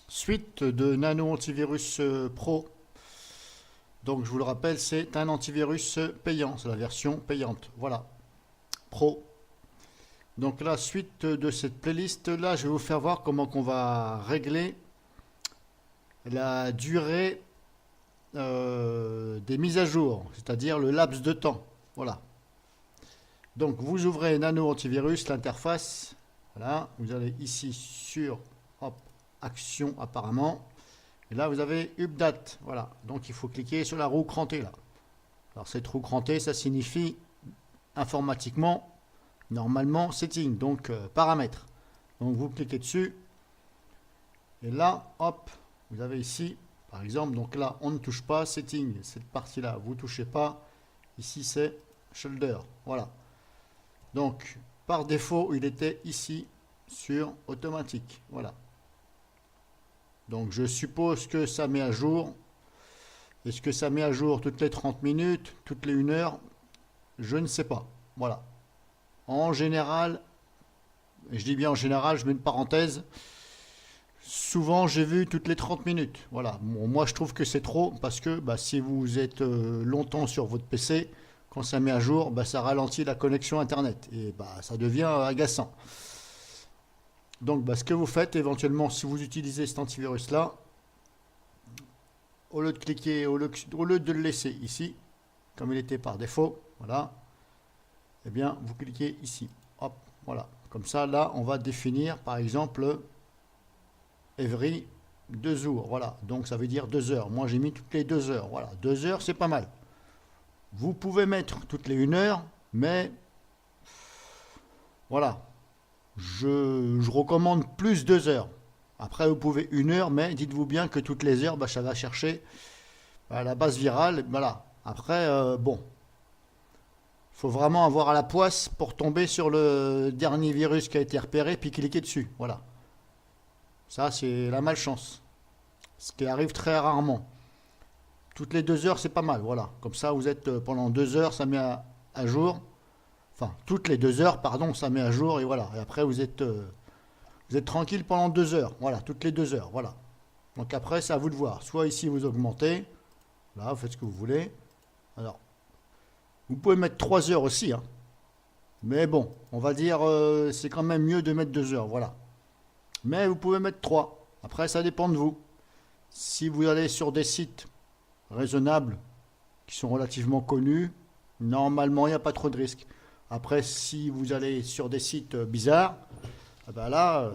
Suite de Nano Antivirus Pro. Donc je vous le rappelle, c'est un antivirus payant, c'est la version payante. Voilà, Pro. Donc la suite de cette playlist là, je vais vous faire voir comment on va régler la durée des mises à jour, c'est-à-dire le laps de temps. Voilà. Donc vous ouvrez Nano Antivirus, l'interface. Voilà, vous allez ici sur hop, Action apparemment. Et là vous avez Update. Voilà, donc il faut cliquer sur la roue crantée là. Alors cette roue crantée, ça signifie informatiquement, normalement, setting, donc paramètres. Donc vous cliquez dessus. Et là, hop, vous avez ici, par exemple, donc là on ne touche pas, setting, cette partie-là, vous ne touchez pas. Ici c'est shoulder. Voilà. Donc, par défaut, il était ici sur automatique. Voilà. Donc, je suppose que ça met à jour. Est-ce que ça met à jour toutes les 30 minutes, toutes les 1 heure? Je ne sais pas. Voilà. En général, et je dis bien en général, je mets une parenthèse. Souvent, j'ai vu toutes les 30 minutes. Voilà. Bon, moi, je trouve que c'est trop parce que si vous êtes longtemps sur votre PC, quand ça met à jour, ça ralentit la connexion Internet et ça devient agaçant. Donc, ce que vous faites éventuellement, si vous utilisez cet antivirus-là, au lieu de cliquer, au lieu de le laisser ici, comme il était par défaut, voilà, eh bien, vous cliquez ici. Hop, voilà. Comme ça, là, on va définir, par exemple, every 2 jours. Voilà. Donc, ça veut dire 2 heures. Moi, j'ai mis toutes les 2 heures. Voilà. 2 heures, c'est pas mal. Vous pouvez mettre toutes les 1 heure, mais voilà, je recommande plus 2 heures. Après, vous pouvez 1 heure, mais dites-vous bien que toutes les heures, ça va chercher la base virale. Voilà. Après, bon, il faut vraiment avoir à la poisse pour tomber sur le dernier virus qui a été repéré, puis cliquer dessus. Voilà. Ça, c'est la malchance. Ce qui arrive très rarement. Toutes les 2 heures, c'est pas mal, voilà. Comme ça, vous êtes pendant 2 heures, ça met à jour. Enfin, toutes les 2 heures, pardon, ça met à jour, et voilà. Et après, vous êtes tranquille pendant 2 heures. Voilà, toutes les 2 heures, voilà. Donc après, c'est à vous de voir. Soit ici, vous augmentez. Là, vous faites ce que vous voulez. Alors, vous pouvez mettre 3 heures aussi, hein. Mais bon, on va dire, c'est quand même mieux de mettre 2 heures, voilà. Mais vous pouvez mettre 3. Après, ça dépend de vous. Si vous allez sur des sites raisonnables, qui sont relativement connus, normalement il n'y a pas trop de risques. Après, si vous allez sur des sites bizarres, là,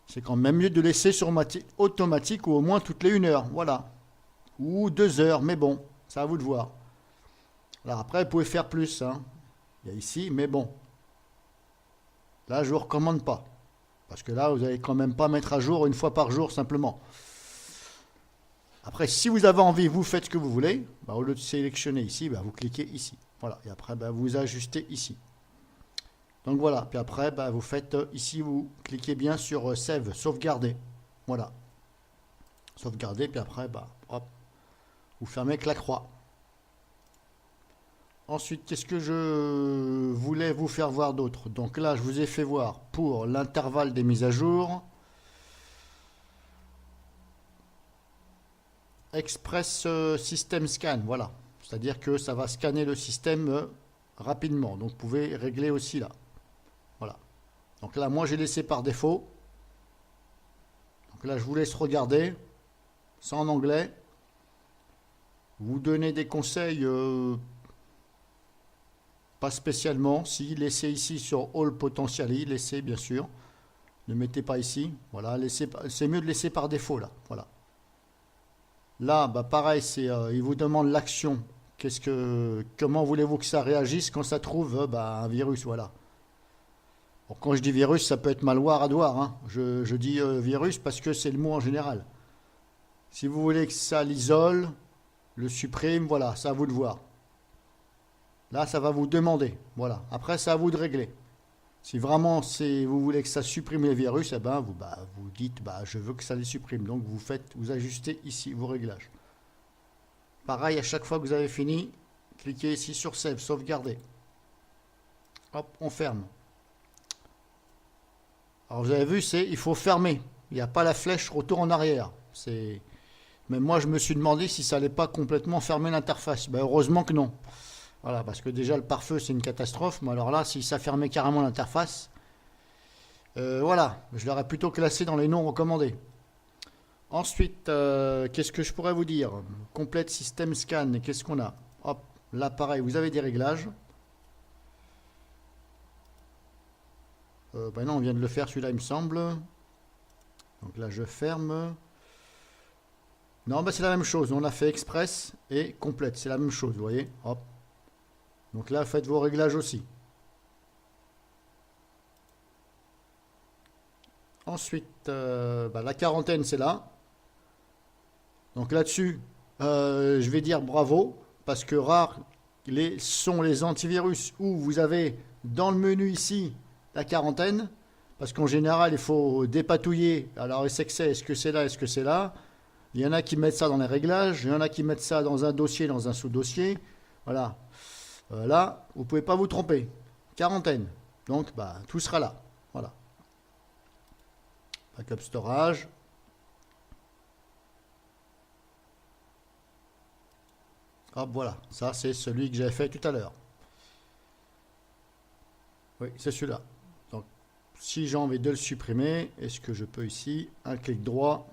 c'est quand même mieux de laisser sur automatique ou au moins toutes les 1 heure, voilà. Ou 2 heures, mais bon, c'est à vous de voir. Alors après, vous pouvez faire plus, hein. Il y a ici, mais bon. Là, je ne vous recommande pas. Parce que là, vous n'allez quand même pas mettre à jour 1 fois par jour simplement. Après, si vous avez envie, vous faites ce que vous voulez. Au lieu de sélectionner ici, vous cliquez ici. Voilà. Et après, vous ajustez ici. Donc voilà. Puis après, vous faites ici, vous cliquez bien sur Save, sauvegarder. Voilà. Sauvegarder. Puis après, hop, vous fermez avec la croix. Ensuite, qu'est-ce que je voulais vous faire voir d'autre? Donc là, je vous ai fait voir pour l'intervalle des mises à jour. Express System Scan, voilà. C'est-à-dire que ça va scanner le système rapidement. Donc vous pouvez régler aussi là. Voilà. Donc là, moi j'ai laissé par défaut. Donc là, je vous laisse regarder. C'est en anglais. Vous donnez des conseils, pas spécialement. Si, laissez ici sur All Potentially, laissez bien sûr. Ne mettez pas ici. Voilà, c'est mieux de laisser par défaut là. Voilà. Là, pareil, il vous demande l'action. Comment voulez-vous que ça réagisse quand ça trouve un virus, voilà. Bon, quand je dis virus, ça peut être malware, adware, hein. Je dis virus parce que c'est le mot en général. Si vous voulez que ça l'isole, le supprime, voilà, c'est à vous de voir. Là, ça va vous demander, voilà. Après, c'est à vous de régler. Si vraiment vous voulez que ça supprime les virus, vous dites je veux que ça les supprime. Donc vous ajustez ici vos réglages. Pareil, à chaque fois que vous avez fini, cliquez ici sur Save, sauvegarder. Hop, on ferme. Alors vous avez vu, il faut fermer. Il n'y a pas la flèche retour en arrière. Même moi, je me suis demandé si ça allait pas complètement fermer l'interface. Ben, heureusement que non. Voilà, parce que déjà, le pare-feu, c'est une catastrophe. Mais alors là, si ça fermait carrément l'interface, voilà, je l'aurais plutôt classé dans les non recommandés. Ensuite, qu'est-ce que je pourrais vous dire? Complète système scan. Qu'est-ce qu'on a? Hop, là, pareil, vous avez des réglages. Ben non, on vient de le faire, celui-là, il me semble. Donc là, je ferme. Non, bah c'est la même chose. On a fait express et complète. C'est la même chose, vous voyez. Hop. Donc là, faites vos réglages aussi. Ensuite, bah, la quarantaine, c'est là. Donc là-dessus, je vais dire bravo. Parce que rares sont les antivirus où vous avez dans le menu ici la quarantaine. Parce qu'en général, il faut dépatouiller. Alors, est-ce que c'est là, est-ce que c'est là? Il y en a qui mettent ça dans les réglages, il y en a qui mettent ça dans un dossier, dans un sous-dossier. Voilà. Là, vous ne pouvez pas vous tromper. Quarantaine. Donc, bah, tout sera là. Voilà. Backup storage. Hop, voilà. Ça, c'est celui que j'avais fait tout à l'heure. Oui, c'est celui-là. Donc, si j'ai envie de le supprimer, est-ce que je peux ici, un clic droit,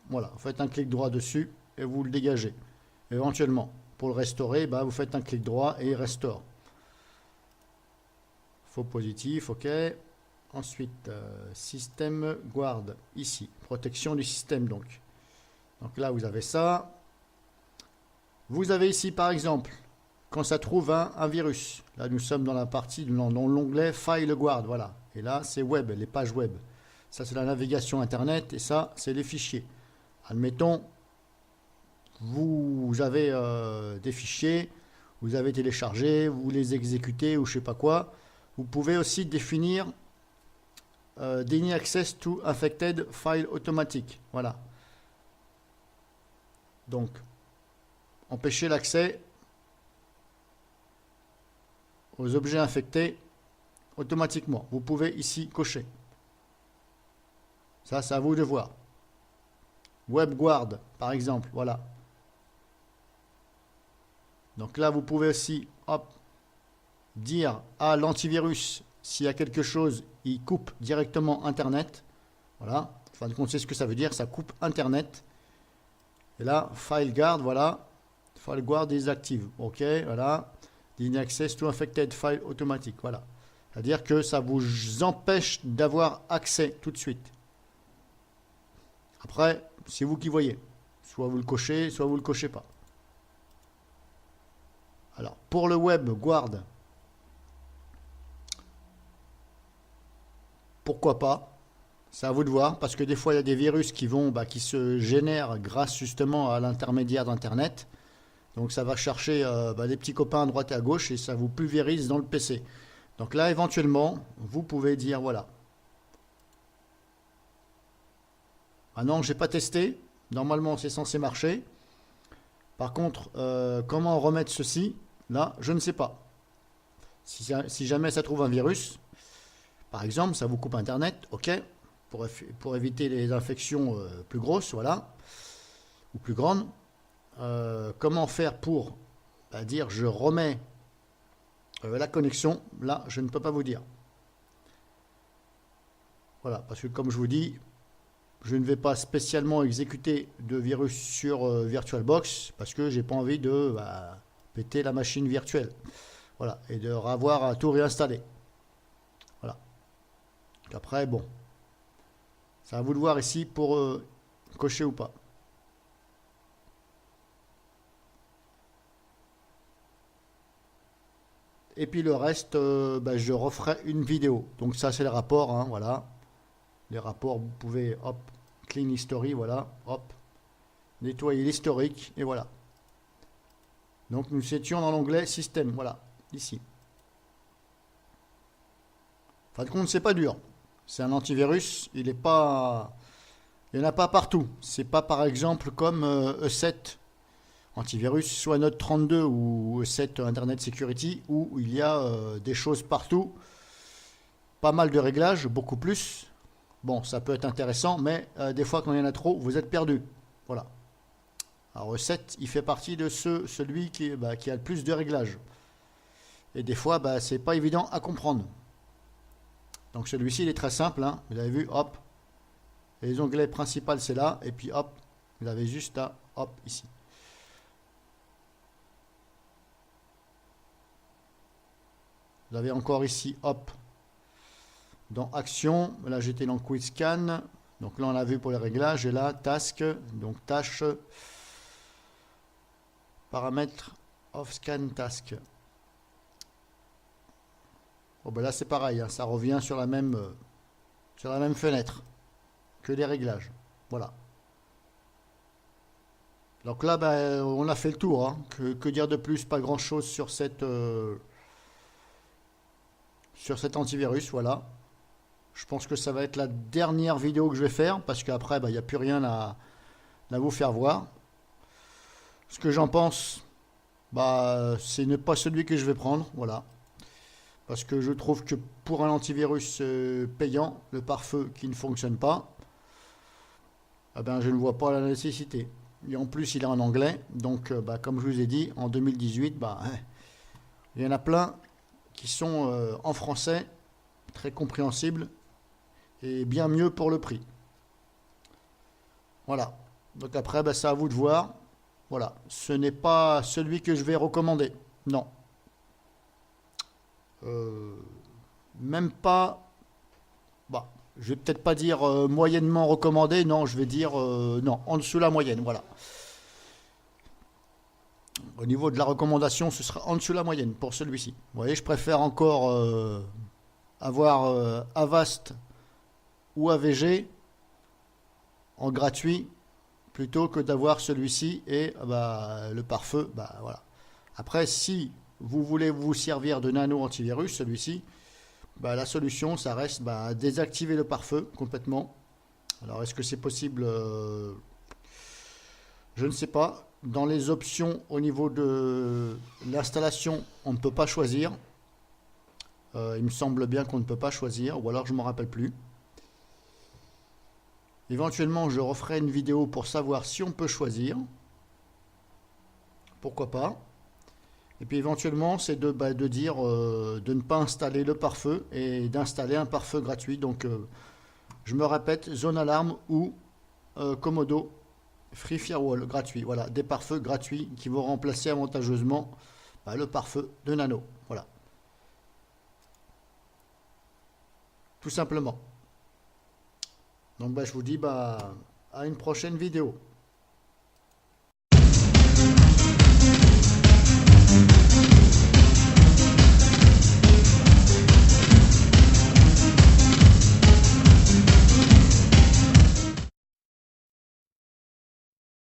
voilà, vous faites un clic droit dessus et vous le dégagez. Éventuellement, pour le restaurer, bah, vous faites un clic droit et il restaure. Faux positif, ok. Ensuite, système guard, ici, protection du système donc. Donc là, vous avez ça. Vous avez ici, par exemple, quand ça trouve un virus. Là, nous sommes dans la partie, dans l'onglet File Guard, voilà. Et là, c'est web, les pages web. Ça, c'est la navigation Internet et ça, c'est les fichiers. Admettons, vous avez des fichiers, vous avez téléchargé, vous les exécutez ou je sais pas quoi. Vous pouvez aussi définir Deny Access to Affected File Automatic. Voilà. Donc, empêcher l'accès aux objets infectés automatiquement. Vous pouvez ici cocher. Ça, c'est à vous de voir. WebGuard, par exemple, voilà. Donc là, vous pouvez aussi, hop, dire à l'antivirus, s'il y a quelque chose, il coupe directement Internet. Voilà. En fin de compte, c'est ce que ça veut dire, ça coupe Internet. Et là, FileGuard, voilà. FileGuard is active. OK, voilà. Deny access to affected file automatique. Voilà. C'est-à-dire que ça vous empêche d'avoir accès tout de suite. Après, c'est vous qui voyez. Soit vous le cochez, soit vous le cochez pas. Alors, pour le web guard, pourquoi pas? C'est à vous de voir, parce que des fois, il y a des virus qui vont, qui se génèrent grâce justement à l'intermédiaire d'Internet. Donc, ça va chercher des petits copains à droite et à gauche et ça vous pulvérise dans le PC. Donc là, éventuellement, vous pouvez dire, voilà. Ah non, j'ai pas testé. Normalement, c'est censé marcher. Par contre, comment remettre ceci? Là, je ne sais pas. Si jamais ça trouve un virus, par exemple, ça vous coupe Internet, ok, pour éviter les infections plus grosses, voilà, ou plus grandes. Comment faire pour dire je remets la connexion? Là, je ne peux pas vous dire. Voilà, parce que comme je vous dis, je ne vais pas spécialement exécuter de virus sur VirtualBox parce que j'ai pas envie de péter la machine virtuelle. Voilà, et de avoir à tout réinstaller. Voilà. Donc après, bon, c'est à vous de voir ici pour cocher ou pas. Et puis le reste, je referai une vidéo. Donc ça, c'est les rapports, hein, voilà. Les rapports, vous pouvez, hop, clean history, voilà, hop, nettoyer l'historique, et voilà. Donc nous étions dans l'onglet système, voilà, ici. En fin de compte, c'est pas dur. C'est un antivirus, il n'y en a pas partout. C'est pas par exemple comme E7 antivirus, soit Note 32 ou E7 Internet Security, où il y a des choses partout, pas mal de réglages, beaucoup plus. Bon, ça peut être intéressant, mais des fois quand il y en a trop, vous êtes perdu. Voilà. Alors 7, il fait partie de celui qui a le plus de réglages. Et des fois, c'est pas évident à comprendre. Donc celui-ci, il est très simple, hein. Vous avez vu, hop. Les onglets principaux, c'est là. Et puis hop, vous avez juste à, hop, ici. Vous avez encore ici, hop, dans Action. Là, j'étais dans Quick Scan. Donc là, on l'a vu pour les réglages. Et là, Task, donc tâche, paramètres, off scan, task. Bon, là, c'est pareil, hein, ça revient sur la même fenêtre que les réglages. Voilà. Donc là, on a fait le tour, hein. Que dire de plus? Pas grand-chose sur cet antivirus, voilà. Je pense que ça va être la dernière vidéo que je vais faire, parce qu'après, il n'y a plus rien à vous faire voir. Ce que j'en pense, ce n'est pas celui que je vais prendre, voilà. Parce que je trouve que pour un antivirus payant, le pare-feu qui ne fonctionne pas, je ne vois pas la nécessité. Et en plus, il est en anglais, donc comme je vous ai dit, en 2018, il y en a plein qui sont en français, très compréhensibles, et bien mieux pour le prix. Voilà. Donc après, c'est à vous de voir. Voilà. Ce n'est pas celui que je vais recommander. Non. Même pas. Je vais peut-être pas dire moyennement recommandé. Non, je vais dire non, en dessous de la moyenne. Voilà. Au niveau de la recommandation, ce sera en dessous de la moyenne pour celui-ci. Vous voyez, je préfère encore avoir Avast ou AVG en gratuit plutôt que d'avoir celui-ci et le pare-feu. Voilà. Après, si vous voulez vous servir de nano antivirus, celui-ci, la solution, ça reste désactiver le pare-feu complètement. Alors, est-ce que c'est possible? Je ne sais pas. Dans les options au niveau de l'installation, on ne peut pas choisir. Il me semble bien qu'on ne peut pas choisir, ou alors je ne me rappelle plus. Éventuellement, je referai une vidéo pour savoir si on peut choisir. Pourquoi pas. Et puis éventuellement, c'est de dire de ne pas installer le pare-feu et d'installer un pare-feu gratuit. Donc, je me répète, Zone Alarme ou Komodo Free Firewall gratuit. Voilà, des pare-feux gratuits qui vont remplacer avantageusement le pare-feu de Nano. Voilà. Tout simplement. Donc, je vous dis à une prochaine vidéo.